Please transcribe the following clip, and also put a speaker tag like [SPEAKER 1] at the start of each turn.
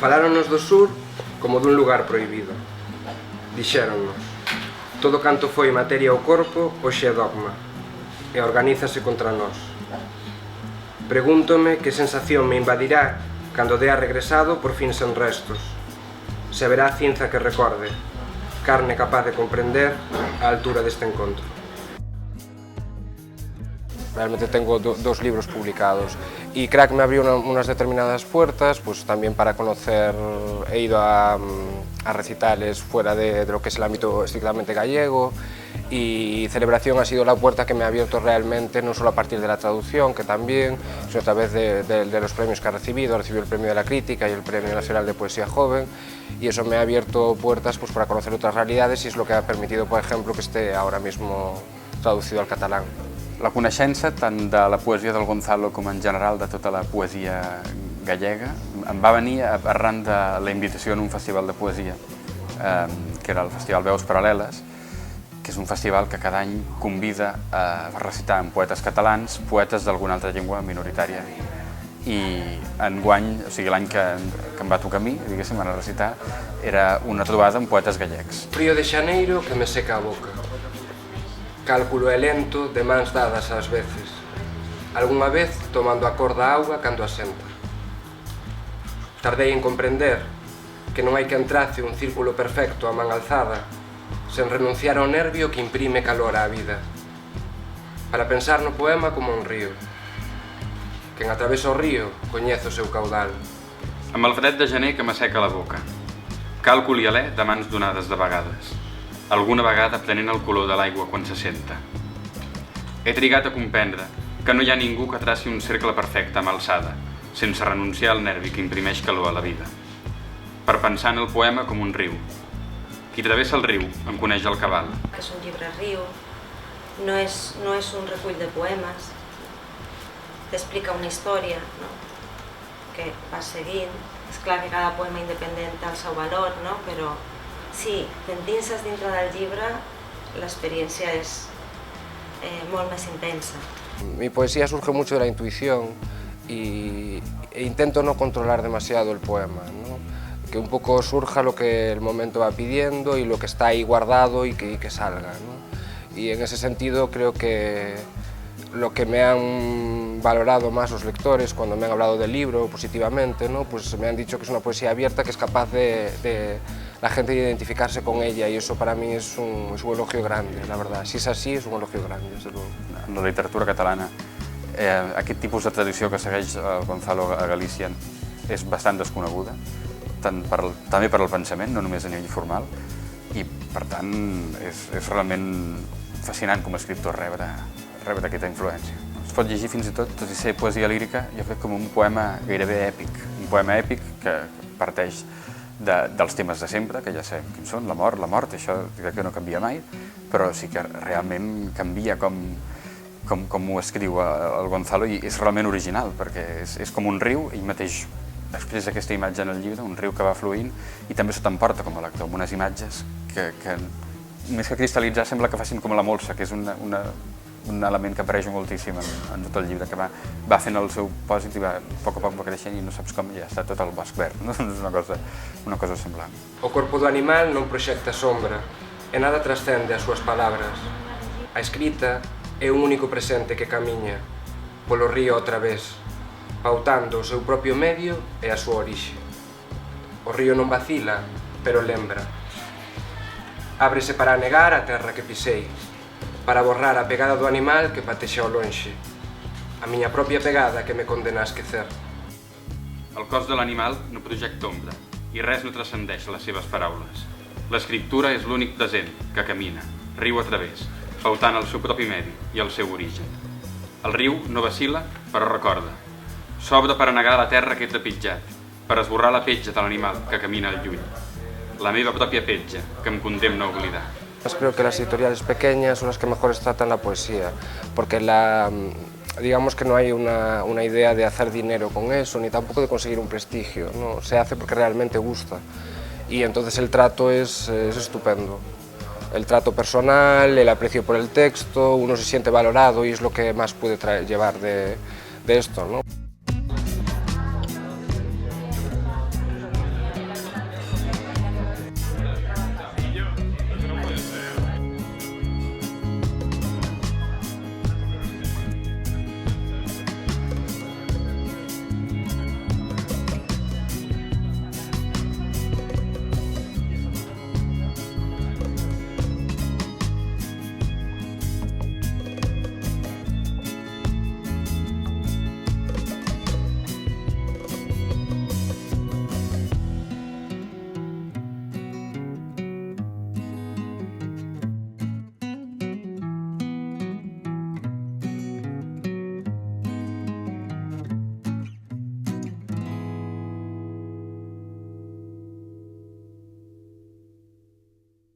[SPEAKER 1] Faláronnos do sur como dun lugar prohibido. Dixéronnos: todo canto foi materia ao corpo, hoxe é dogma, e organízase contra nós. Pregúntome que sensación me invadirá cando dea regresado por fin sen restos. Se haberá cinza que recorde, carne capaz de comprender a altura deste encontro. Realmente tengo dos libros publicados y Crack me abrió unas determinadas puertas, pues también para conocer, he ido a recitales fuera de lo que es el ámbito estrictamente gallego, y Celebración ha sido la puerta que me ha abierto realmente, no solo a partir de la traducción, que también, sino a través de los premios que ha recibido el Premio de la Crítica y el Premio Nacional de Poesía Joven, y eso me ha abierto puertas pues, para conocer otras realidades, y es lo que ha permitido, por ejemplo, que esté ahora mismo traducido al catalán.
[SPEAKER 2] La coneixença tant de la poesia del Gonzalo com en general de tota la poesia gallega em va venir arran de la invitació en un festival de poesia, que era el Festival Veus Paral·leles, que és un festival que cada any convida a recitar amb poetes catalans poetes d'alguna altra llengua minoritària. I enguany, o sigui l'any que em va tocar a mi, diguéssim, anar a recitar, era una trobada amb poetes gallecs.
[SPEAKER 1] Río de Xaneiro que me seca a boca. Cálculo é lento, de mans dadas ás veces. Algunha vez tomando a cor da auga cando asenta. Tardei en comprender que non hai que entrace un círculo perfecto a man alzada sen renunciar ao nervio que imprime calor á vida. Para pensar no poema como un río. Quen atravesa o río coñece o seu caudal.
[SPEAKER 2] Amb el fred de gener que m'asseca la boca. Càlcul i alè de mans donades de vegades. Alguna vegada prenent el color de l'aigua quan se senta. He trigat a comprendre que no hi ha ningú que traci un cercle perfecte amb alçada, sense renunciar al nervi que imprimeix calor a la vida. Per pensar en el poema com un riu. Qui travessa el riu en coneix el cabal.
[SPEAKER 3] És un llibre riu, no és un recull de poemes, t'explica una història, no? Que va seguint. És clar que cada poema independent té el seu valor, no? Però sí, t'endinses dintre del llibre, l'experiència és molt més intensa.
[SPEAKER 1] Mi poesía surge mucho de la intuición e intento no controlar demasiado el poema, ¿no? Que un poco surja lo que el momento va pidiendo y lo que está ahí guardado y que salga, ¿no? Y en ese sentido creo que lo que me han valorado más los lectores cuando me han hablado del libro positivamente, ¿no? Pues me han dicho que es una poesía abierta, que es capaz de la gente de identificarse con ella, y eso para mí es un elogio grande, la verdad. Si és així, és un elogio grande, desde luego.
[SPEAKER 2] En la literatura catalana, aquest tipus de tradició que segueix el Gonzalo a Galícia és bastant desconeguda, també per al pensament, no només a nivell formal, i per tant és realment fascinant com a escriptor rebre aquesta influència. Es pot llegir fins i tot i ser poesia lírica, jo crec com un poema gairebé èpic, un poema èpic que parteix dels temes de sempre, que ja sabem quins són, la mort, això crec que no canvia mai, però sí que realment canvia com ho escriu el Gonzalo, i és realment original, perquè és com un riu, ell mateix expressa aquesta imatge en el llibre, un riu que va fluint, i també se t'emporta com a lector, amb unes imatges que més que cristal·litzar sembla que facin com la molsa, que és un element que apareix moltíssim en tot el llibre, que va fent el seu pòsit i a poc va creixent i no saps com ja està tot el bosc verd, no? És una cosa semblant.
[SPEAKER 1] O corpo do animal non proxecta sombra, e nada trascende as súas palabras. A escrita é un único presente que camiña polo río outra vez, pautando o seu propio medio e a súa orixe. O río non vacila, pero lembra. Ábrese para anegar a terra que pisei, para borrar a pegada do animal que patexa ao lonxe, a miña propia pegada que me condena a esquecer.
[SPEAKER 2] El cos de l'animal no projecta ombra, i res no transcendeix les seves paraules. L'escriptura és l'únic present que camina, riu a través, pautant el seu propi medi i el seu origen. El riu no vacila, però recorda. S'obre per anegar la terra que he trepitjat, per esborrar la petja de l'animal que camina al lluny. La meva pròpia petja, que em condemna a oblidar.
[SPEAKER 1] Creo que las editoriales pequeñas son las que mejor tratan la poesía, porque digamos que no hay una idea de hacer dinero con eso, ni tampoco de conseguir un prestigio, ¿no? Se hace porque realmente gusta, y entonces el trato es estupendo. El trato personal, el aprecio por el texto, uno se siente valorado y es lo que más puede llevar de esto, ¿no?